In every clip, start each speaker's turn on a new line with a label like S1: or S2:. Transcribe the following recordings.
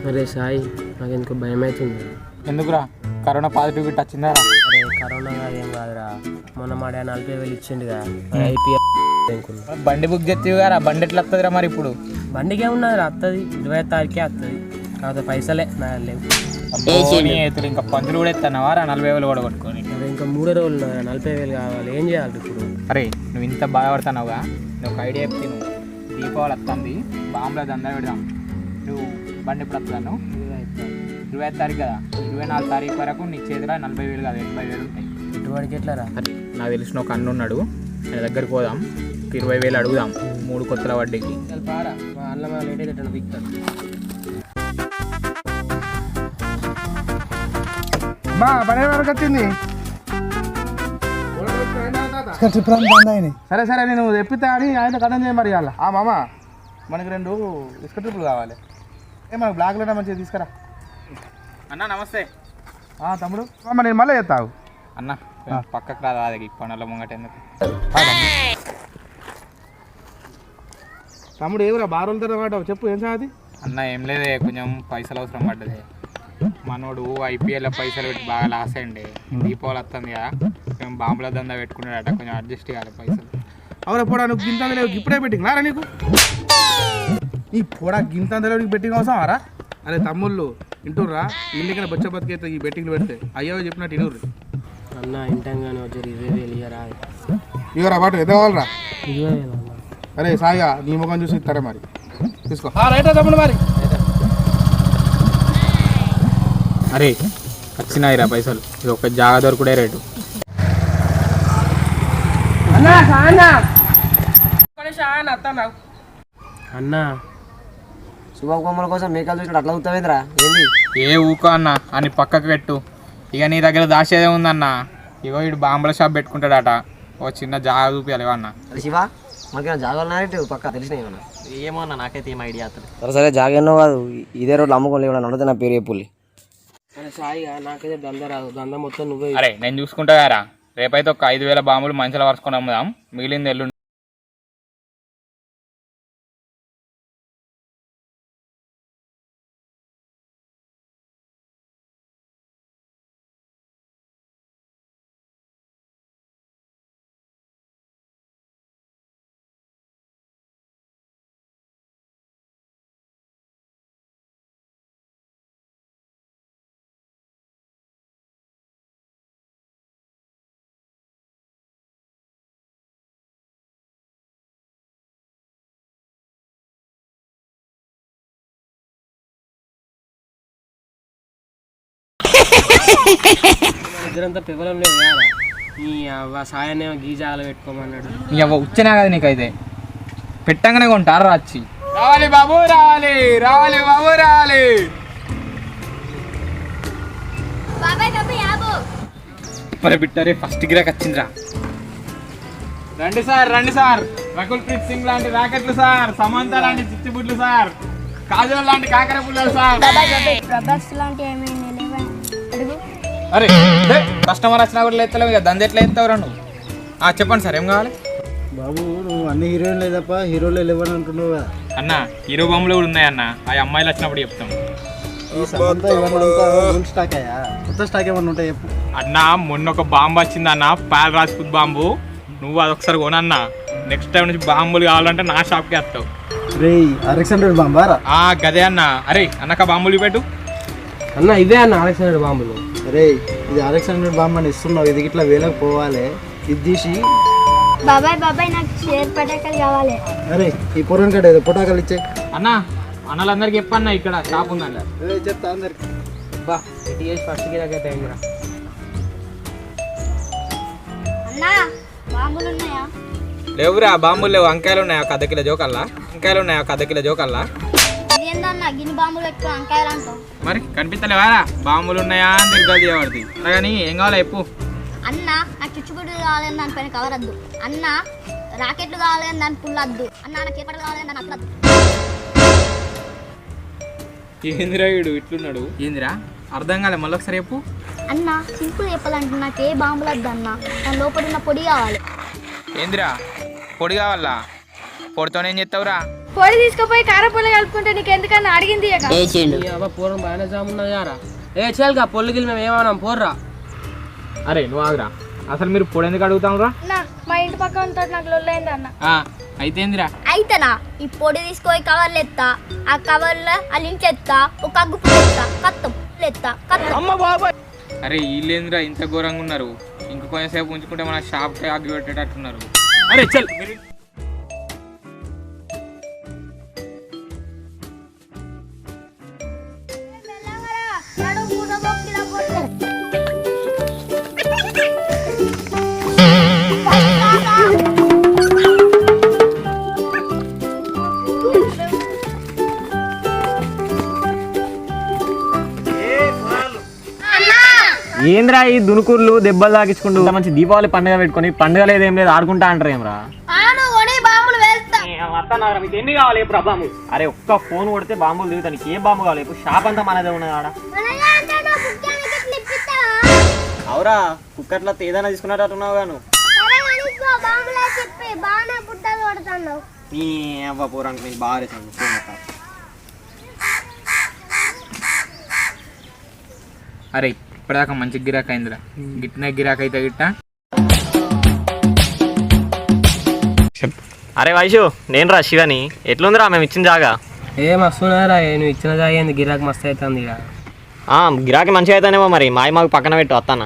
S1: అరే సాయి, నాకు ఎందుకు భయం అవుతుంది.
S2: ఎందుకురా? కరోనా పాజిటివ్ గిట్ వచ్చిందా?
S1: అరే కరోనా కాదేం కాదురా, మొన్న మా డాడీ 40,000 ఇచ్చిండుగా ఐపీఎల్.
S2: బండి బుక్ చేస్తే కదా, బండి ఎట్లా వస్తుందిరా మరి ఇప్పుడు?
S1: బండికే ఉన్నదిరా, వస్తుంది 20వ తారీఖే వస్తుంది. కాకపోతే పైసలే నా లేవు.
S2: ఇంకా పంచులు కూడా ఎత్తున్నావారా 40,000 కూడా కొట్టుకొని?
S1: అరే ఇంకా 3 రోజులు ఉన్నారా, 40,000 కావాలి, ఏం చేయాలి ఇప్పుడు?
S2: అరే నువ్వు ఇంత బాధపడుతున్నావుగా, నువ్వు ఒక ఐడియా చెప్తే. నువ్వు దీపావళి వస్తుంది, బాంబులో దందా పెడదాం. నువ్వు బండి ఎప్పుడు వస్తున్నాను? 25వ తారీఖు కదా, 24వ తారీఖు వరకు నీ చేతిలో 40,000 కాదు 80,000 ఉంటాయి.
S1: ఇటువాడికి ఎట్లారా?
S2: అరే నాకు తెలిసిన ఒక అన్న ఉన్నాడు, ఆయన దగ్గరికి పోదాం, 20,000 అడుగుదాం 3 కొత్తల వడ్డీకి.
S1: పారా మా అన్న లేట్ అయితే బిక్తాడు.
S2: పడే వరకు వచ్చింది. సరే సరే, నేను తెప్పితే అని ఆయన కథం చేయ మరి. ఇవాళ మామ మనకి 2 ఇసుక ట్రిప్పులు కావాలి. మనకు బ్లాక్లోనే మంచిగా తీసుకురా. అన్న నమస్తే. తమ్ముడు నేను మళ్ళీ చేస్తావు అన్న, పక్కకు రాదా అది పనుల ముంగట ఎందుకు? తమ్ముడు ఏమిరా బారుల తర్వాత చెప్పు, ఏం సాది? అన్న ఏం లేదే, కొంచెం పైసలు అవసరం పడ్డది. మనోడు ఐపీఎల్ పైసలు పెట్టి బాగా లాస్ అయ్యండి. దీపావళి వస్తుంది కదా, మేము బాంబుల దందా పెట్టుకున్నాడట, కొంచెం అడ్జస్ట్ కావాలి పైసలు. అవును పొడా, నువ్వు గింత లేవు ఇప్పుడే పెట్టింగ్ రారా నీకు? ఈ పొడా గింత లేవు బెట్టింగ్ అవసరం రా? అరే తమ్ముళ్ళు ఇంటుర్రా, ఇల్లుకైనా బొచ్చ బతికైతే ఈ బెట్టింగ్లు పెడితే అయ్యో చెప్పినట్టు ఇనుర్రు.
S1: అన్న ఇంటంగానే వచ్చారు 20,000 ఇయ్యరా.
S2: ఇవరా పాటు ఎంత కావాలరా?
S1: 20,000 అన్న.
S2: అరే సాయిగా నీ ముఖం చూసి ఇస్తారా మరి, తీసుకో. రైటా తమ్ముడు మరి. అరే వచ్చినాయిరా పైసలు, ఇది ఒక జాగా దొరకడే రేటు.
S1: అన్న
S3: శుభకొమ్మల కోసం మేకలు చూసినట్టు అట్లా అవుతావేంద్రా? ఏంది
S2: ఏ ఊకో అన్న అని పక్కకు పెట్టు. ఇక నీ దగ్గర దాచేదే ఉందన్న. ఇగో ఇటు బాంబుల షాప్ పెట్టుకుంటాడట, ఓ చిన్న జాగా చూపించాలి అన్న.
S3: శివ మనకి జాగాలు పక్క తెలిసిన ఏమన్నా? ఏమో అన్న, నాకైతే ఏం ఐడియా అవుతుంది.
S1: సరే సరే జాగన్నో కాదు, ఇదే రోజు అమ్ముకోలేవు అడిగితే నా పేరు చెప్పుల్లి. సాయిగా నాకైతే దంద రాదు, దంద మొత్తం నువ్వే.
S2: అరే నేను చూసుకుంటా గారా, రేపైతే ఒక 5,000 బాంబులు మంచిగా వరుసుకొని అమ్ముదాం, మిగిలింది ఎల్లుండి.
S1: ఇద్దరంతా పిల్లలు లేదు కదా, ఈ సాయాన్ని గీజాలు పెట్టుకోమన్నాడు.
S2: ఇక ఉచ్చనే కదా నీకైతే, పెట్టంగానే కొంటారు వచ్చి. రావాలి బాబు రావాలి, రావాలి బాబు రావాలి. ఇప్పుడు బిట్టరే ఫస్ట్ గిరాక్ వచ్చిందిరా. రండి సార్, రండి సార్. రకుల్ ప్రీత్ సింగ్ లాంటి రాకెట్లు సార్, సమంత లాంటి చిచ్చుబుడ్లు సార్, కాజల్ లాంటి కాకర పుల్లలు సార్. అరే కస్టమర్ వచ్చినా కూడా లేస్తలేవు, ఇక దంద ఎట్లా ఎత్తావురా నువ్వు? చెప్పండి సార్, ఏం కావాలి?
S4: బాబు నువ్వు అన్ని హీరోయిన్ లేదప్ప, హీరోలు లేవని అంటున్నావు కదా
S2: అన్న. హీరో బొమ్మలు కూడా ఉన్నాయన్న, ఆ అమ్మాయిలు వచ్చినప్పుడు చెప్తాం.
S4: కొత్త స్టాక్ ఏమన్నా ఉంటాయి చెప్పు
S2: అన్న. మొన్న ఒక బాంబు వచ్చిందన్న, పాల్ రాజ్పూత్ బాంబు. నువ్వు అదొకసారి కొనన్నా, నెక్స్ట్ టైం నుంచి బాంబులు కావాలంటే నా షాప్కి వస్తావు.
S4: రే RX-100 బాంబారా?
S2: గదే అన్న. అరే అన్నక బాంబులు పెట్టు
S1: అన్న. ఇదే అన్న RX-100 బాంబులు.
S4: అరే ఇది RX-100 బాంబు అని ఇస్తున్నావు, ఇది ఇట్లా వేలకు పోవాలి. ఇది తీసి
S5: బాబాయ్ బాబాయ్ నాకు షేర్ పటాకాలు కావాలి.
S4: అరే ఈ పొరన్ కట్ట పొటాకాలు ఇచ్చే
S2: అన్న. అన్నలందరికి చెప్పన్న ఇక్కడ షాప్ ఉందంట.
S4: చెప్తా అందరికి.
S1: బా ఫస్ట్ గిరాకైతే అయిందిరా.
S5: అన్నా బాంబులు ఉన్నాయా?
S2: లేవురా బాంబులు లేవు, వంకాయలు ఉన్నాయి ఒక 1/2 కిలో జోకల్లా. వంకాయలు ఉన్నాయి ఒక 1/2 కిలో జోకల్లా.
S5: ఇదేందన్నా గిన్ని బాంబులు పెట్టుకుని వంకాయలు అంటావు?
S2: మరి కనిపిస్తలేవారా బాంబులు ఉన్నాయా అని తిరగాలి చేయబడుతుంది. కానీ ఏం కావాలా చెప్పు.
S5: అన్న నాకు చుచ్చుబుడ్లు కావాలని దానిపైన కవర్ వద్దు. అన్న రాకెట్లు కావాలని దాని పుల్లద్దు. అన్న నాకు చేపట్లు కావాలని దాని అట్లద్దు.
S2: ఏందిరా వీడు ఇట్లున్నాడు? ఏందిరా అర్థం కాలే, మళ్ళీ ఒకసారి చెప్పు.
S5: అన్న సింపుల్ చెప్పాలంటే నాకు ఏ బాంబులు వద్దు అన్న, దాని లోపల ఉన్న పొడి కావాలి.
S2: ఏందిరా పొడి కావాలా? పొడితోనే ఏం చేస్తావురా?
S6: పొడి తీసుకుపోయి కారపొల్ల కలుపుకుంటే నీకు ఎందుకన్నా అడిగింది
S1: పూర్వం బాగానే జామున్నది యారా ఏ చేయాలిగా పొల్లుగిలి మేము ఏమన్నాం పోర్రా.
S2: అరే నువ్వు ఆగురా, అసలు మీరు పొడి ఎందుకు అడుగుతాం రా?
S6: మా ఇంటి పక్కన నాకు లొల్లైంది అన్న.
S2: అయితేందిరా?
S5: అయితేనా ఈ పొడి తీసుకొని కవర్లు ఎత్తా, ఆ కవర్లో అల్లించి ఎత్తా, ఒక అగ్గు ఎత్తా, కత్తం ఎత్తా కత్తం.
S2: అరే వీళ్ళేందిరా ఇంత ఘోరంగా ఉన్నారు? ఇంక కొంచెంసేపు ఉంచుకుంటే మన షాప్కి ఆగి పెట్టేటట్టున్నారు. అరే చల్
S3: ఏంద్రా ఈ దునుకుర్లు దెబ్బలు తాకించుకుంటూ మంచి దీపావళి పండుగ పెట్టుకొని పండుగ లేదు ఏం లేదు ఆడుకుంటా అంటారు ఏమరా? ఎన్ని కావాలి ఎప్పుడు బాంబు? అరే ఒక్క ఫోన్ కొడితే బాంబులు దిగుతాను. ఏం బాంబు కావాలి? ఇప్పుడు షాప్ అంతా మనదే ఉన్నది ఆడ. అవురా కుక్కర్లో ఏదైనా తీసుకున్నట్టున్నావు గాను. నీ అవ్వ పూరానికి నీకు బాగా రేసాను ఫోన్.
S2: అరే ఇప్పటిదాకా మంచి గిరాక్ అయిందిరా, గిట్టిన గిరాక్ అయితే గిట్ట.
S3: అరే వైషు నేను రా శివని. ఎట్లుందిరా మేము ఇచ్చిన జాగా?
S1: ఏ మస్తున్నారా నువ్వు ఇచ్చిన జాగా ఏంది గిరాక్ మస్తు అవుతుంది.
S3: గిరాకీ మంచిగా అయితేనేమో మరి మాయి మాకు పక్కన పెట్టు వస్తానా.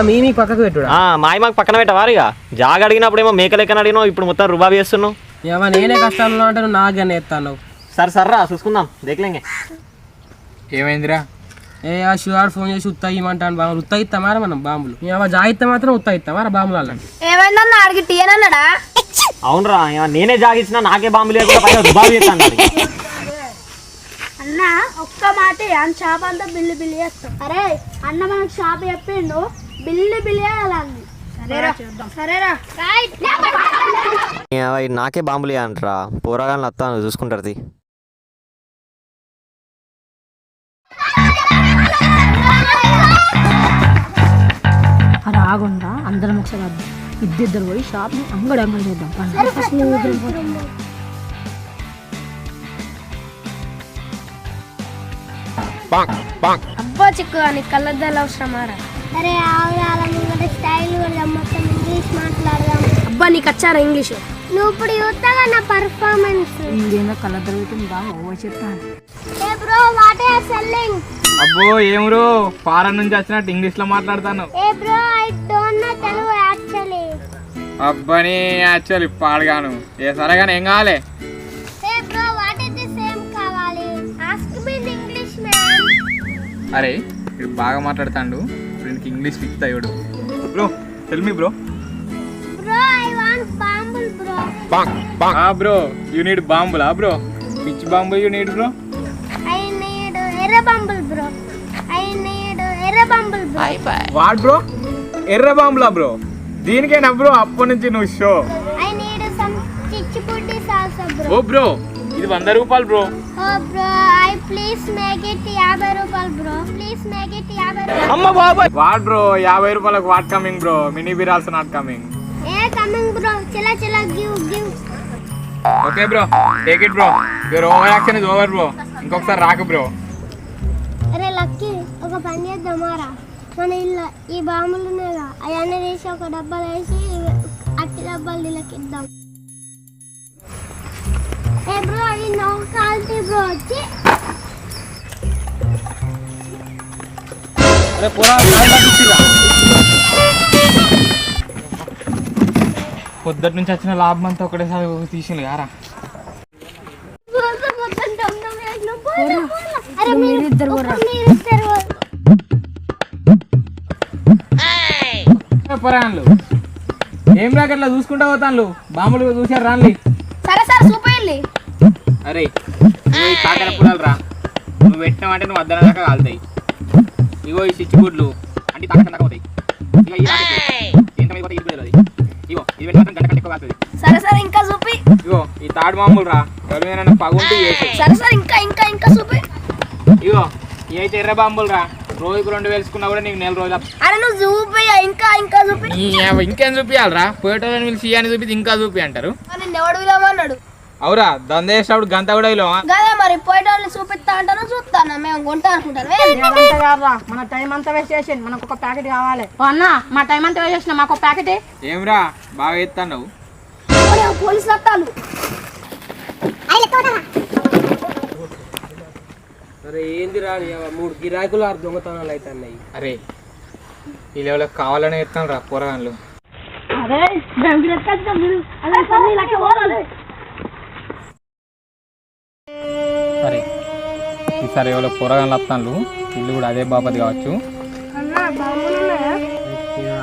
S1: మీ పక్కకు పెట్టు.
S3: మాయి మాకు పక్కన పెట్టవారిగా. జాగా అడిగినప్పుడేమో మేకలెక్కన అడిగినావు, ఇప్పుడు మొత్తం రుబాబు చేస్తున్నావు.
S1: నేనే కష్టాలు అంటే నువ్వు నాగానే ఎత్తాను.
S3: సర్రా చూసుకుందాం దేఖలేంగే.
S2: ఏమైందిరా?
S1: ఏ ఆ శివాడు ఫోన్ చేసి ఉత్తగిమంటాను బాంబులు. ఉత్తగిస్తామారా మనం బాంబులు? జాగిస్తే మాత్రం ఉత్తగిస్తామారా బాంబులు అలాంటి.
S6: ఏమైందన్నా అడిగి టీయనన్నాడా?
S3: అవునరా నేనే జాగిచ్చినా నాకే బాంబులు లేకుండా రుబాబు చేస్తాను.
S6: అన్న ఒక్క మాట అని షాప్ అంతా బిల్లు బిల్లు చేస్తాం. అరే అన్న మనకు షాప్ చెప్పిండు బిల్లు బిల్లు చేయాలని. సరేరా
S3: నాకే బాంబులు అంటారా? పోరాగాలను వస్తాను చూసుకుంటారు.
S7: అది ఆగుండా అందరం ఒకసారి వద్దాం. ఇద్దరు పోయి షాప్ని అంగడి చేద్దాం.
S6: అబ్బా చిక్కు అని కళ్ళద్దాలు అవసరమారా?
S5: అరే స్టైల్ మొత్తం ఇంగ్లీష్ మాట్లాడదాం.
S6: అబ్బా నీకు వచ్చారా ఇంగ్లీష్?
S5: నువ్వు ఇప్పుడు చూస్తాగా నా పర్ఫార్మెన్స్.
S7: ఇంకేందో కళ్ళద్దాలు పెట్టి బాగా ఓవర్ చెప్తాను.
S5: Hey bro what are selling?
S2: అబ్బో ఏం బ్రో ఫారెన్ నుంచి వచ్చినట్టు ఇంగ్లీష్ లో మాట్లాడతాను.
S5: Hey bro I don't know Telugu actually.
S2: అబ్బని యాక్చువల్లీ పాడగాను. ఏ సరేగానే ఏం కావాలి?
S5: Hey bro what is the same కావాలి? Ask me in English man.
S2: అరే ఇప్పుడు బాగా మాట్లాడతాడు, ఇప్పుడు ఇంగ్లీష్ ఫిక్స్ అయ్యాడు. Bro tell me bro.
S5: Bro I want bumble bro.
S2: Bro you need బాంబులా bro? Which bomb you need bro?
S5: I need ఎర్ర బాంబుల్ బ్రో. ఐ నీడ్ ఎర్ర బాంబుల్ బ్రో.
S2: What bro? ఎర్ర బాంబులా బ్రో? దీనికేనా బ్రో అప్పటి నుంచి నువ్వు షో?
S5: ఐ నీడ్ సమ్ చిచ్చుబుడ్డి సాల్సా బ్రో.
S2: ఓ బ్రో ఇది 100 రూపాయలు bro.
S5: Oh bro I please make it 50 రూపాయలు బ్రో. ప్లీజ్ మేక్ ఇట్ 50 రూపాయలు.
S2: అమ్మ బాబాయ్ వాట్ బ్రో 50 రూపాయలకు what coming bro? Mini beer also not coming.
S5: A coming bro. చలా చలా give.
S2: Okay bro take it bro. Your over action is over bro. ఇంకొకసారి రాకు bro.
S5: అరే లక్కీ ఒక పని చేద్దామారా? మన ఇల్లు ఈ బాంబులు ఉన్నాయిగా అవన్నీ తీసి ఒక డబ్బాలు వేసి అట్టి డబ్బాలు వీళ్ళకి ఇద్దాం. ఏ బ్రో అది నో కాల్తీ బ్రో. వచ్చి
S2: పొద్దుటి నుంచి వచ్చిన లాభం అంతా ఒకటేసారి తీసింది కారా. పొరాన్లు ఏం రాక అట్లా చూసుకుంటా పోతాను. బాంబులు చూసారు రాన్లి.
S6: సరే సార్ చూపేయండి.
S2: అరే నువ్వు ఈ కాకర పొలాలు రా. నువ్వు పెట్టినావంటే నువ్వు అద్దన దాకా కాలుతాయి. ఇగో ఈ స్విచ్ బోర్డులు అంటే తాక దాకా అవుతాయి. ఇక ఈ రాకెట్ ఎంత మీద పోతే అది. ఇగో ఇది పెట్టి మాత్రం గంట కంటే ఎక్కువ కాస్తుంది.
S6: సరే సార్ ఇంకా చూపి.
S2: ఇగో ఈ తాడు మామూలు రా. ఎవరి మీద పగుంటే చేసి.
S6: సరే సార్ ఇంకా ఇంకా ఇంకా చూపి.
S2: ఇగో ఇవైతే ఎర్ర బాంబులు రా. రోజుకు 2 వేసుకున్నా కూడా నీకు 4 రోజులు.
S6: అరే నువ్వు చూపి ఇంకా ఇంకా చూపి.
S2: ఇంకేం చూపించాలరా? పోయేటోళ్ళని పిలిచి అని చూపించి ఇంకా చూపి అంటారు.
S6: నిన్ను ఎవడు విలవన్నాడు?
S2: అవురా దంద చేసినప్పుడు గంట కూడా ఇలా
S6: గదే మరి పోయేటోళ్ళు చూపిస్తా అంటారు చూస్తాను మేము కొంటా అనుకుంటాను
S7: మన టైం అంతా వేస్ట్ చేసి మనకు ఒక ప్యాకెట్ కావాలి ఓ అన్న మా టైం అంతా వేస్ట్ చేసిన మాకు ఒక ప్యాకెట్.
S2: ఏమ్రా బాగా ఎత్తావు
S6: పోలీసు రత్తాలు.
S1: అరే ఏంది రాని 3 గిరాకులు 6 దొంగతనాలు అయితే అన్నాయి.
S2: అరే ఈ లెవెల్కి కావాలనే ఎత్తాను రా పోరగాన్లు.
S6: అరే
S2: సరే ఈసారి ఎవరో పోరగాన్లు వస్తాను ఇల్లు కూడా అదే బాపతి కావచ్చు.
S5: అన్న బాంబులు ఉన్నాయా?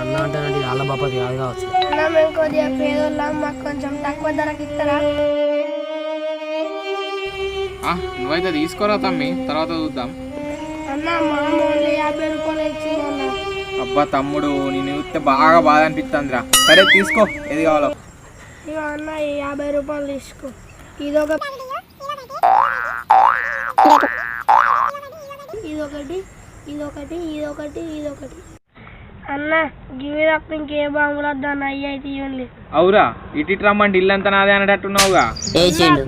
S1: అన్న అంటే వాళ్ళ బాపతి కాదు కావచ్చు.
S5: అన్న మేము కొద్దిగా పేదోళ్ళం, మాకు కొంచెం తక్కువ ధరకి ఇస్తారా?
S2: నువ్వైతే తీసుకోరా తమ్మి, తర్వాత చూద్దాం.
S5: అన్న మా ఓన్లీ 50 రూపాయలు ఇచ్చిందన్న.
S2: అబ్బా తమ్ముడు నేను చూస్తే బాగా బాధ అనిపిస్తుందిరా. సరే తీసుకో ఏది కావాలో.
S5: ఇక అన్న ఈ 50 రూపాయలు తీసుకో. ఇదొకటి ఇదొకటి. అన్న గివి తప్ప ఇంకే బాంబులు వద్దాన్న, అయ్యి అయితే ఇవ్వండి.
S2: అవురా ఇటు రమ్మంటే ఇల్లంతా నాదే అనేటట్టున్నావుగా.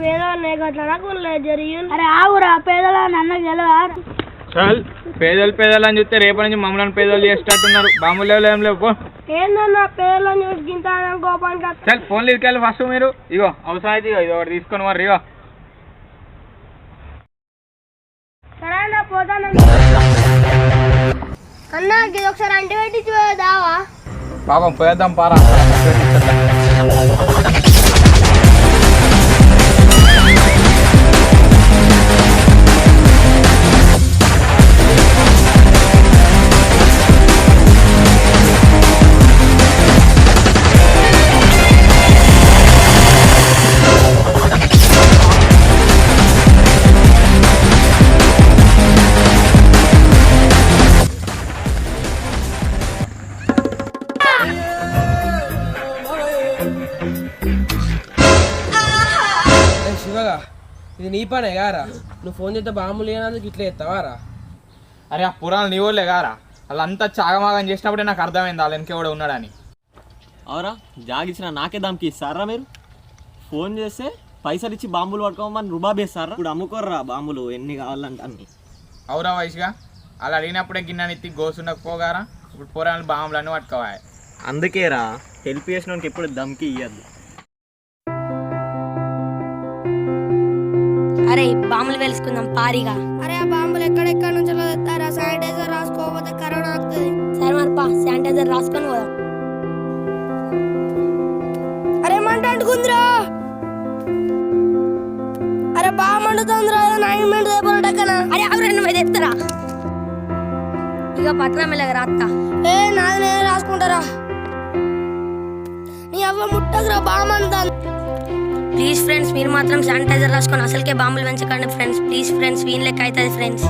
S5: పేదవాళ్ళే గట్లా కొనలేదు జరిగి.
S6: అరే ఆవురా పేదలా నన్న గెలవా.
S2: చల్ పేదలు అని చూస్తే రేపటి నుంచి మమ్మల్ని పేదలు చేసేటట్టున్నారు. బాంబులు లేవు ఏం లేవు.
S5: ఏందన్న పేదలను చూసి గింత కోపానికి
S2: చల్ ఫోన్లు ఇటుకెళ్ళి ఫస్ట్ మీరు. ఇగో అవసరం అయితే ఇగో ఇది ఒకటి తీసుకొని మరి. ఇగో
S5: సరే అన్న పోతాను. అన్న ఇది ఒకసారి అంటి పెట్టి దావా.
S2: పాపం పోయేద్దాం పారా.
S1: శివగా ఇది నీ పనే కారా? నువ్వు ఫోన్ చేస్తే బాంబులు లేనందుకు ఇట్లా ఎత్తావారా?
S2: అరే ఆ పురాణాలు నీ వాళ్ళే కారా? వాళ్ళంతా చాగమాగం చేసినప్పుడే నాకు అర్థమైంది వాళ్ళ వెనక కూడా ఉన్నాడని.
S3: అవురా జాగిచ్చిన నాకే దమ్కి ఇస్తారా మీరు? ఫోన్ చేస్తే పైసలు ఇచ్చి బాంబులు పట్టుకోమని రుబాబ్ వేస్తారా? ఇప్పుడు అమ్ముకోర్రా బాంబులు ఎన్ని కావాలంటే అన్ని.
S2: అవురా వయసుగా అలా అడిగినప్పుడే గిన్నెని ఎత్తి గోసుండకపోగారా. ఇప్పుడు పురాణాలు బాంబులు అన్నీ పట్టుకోవాలి.
S3: అందుకేరా హెల్ప్ చేసినోనికి ఎప్పుడు దమ్కి ఇయ్యద్దు.
S7: అరే బాంబులు వెలుసుకుందాం పారిగా.
S5: అరే ఆ బాంబులు ఎక్కడెక్కడ నుంచి తెస్తారా? శానిటైజర్ రాసుకోకపోతే కరోనా వస్తుంది.
S7: సరే మరిపా శానిటైజర్ రాసుకొని పోదాం.
S5: అరే మంట అంటుకుందిరా. అరే బాగా మండుతుందిరా.
S7: అరే అవి 2 తెస్తారా? ఇక పత్రం మెల్లగా రాత్తా.
S5: ఏ నాది నేను రాసుకుంటారా? నీ అవ్వ ముట్టకురా, బాగా మండుతుంది.
S7: ప్లీజ్ ఫ్రెండ్స్ మీరు మాత్రం శానిటైజర్ రాసుకొని అసలుకే బాంబులు పెంచకండి ఫ్రెండ్స్. ప్లీజ్ ఫ్రెండ్స్ వీన్ లెక్క అవుతుంది ఫ్రెండ్స్.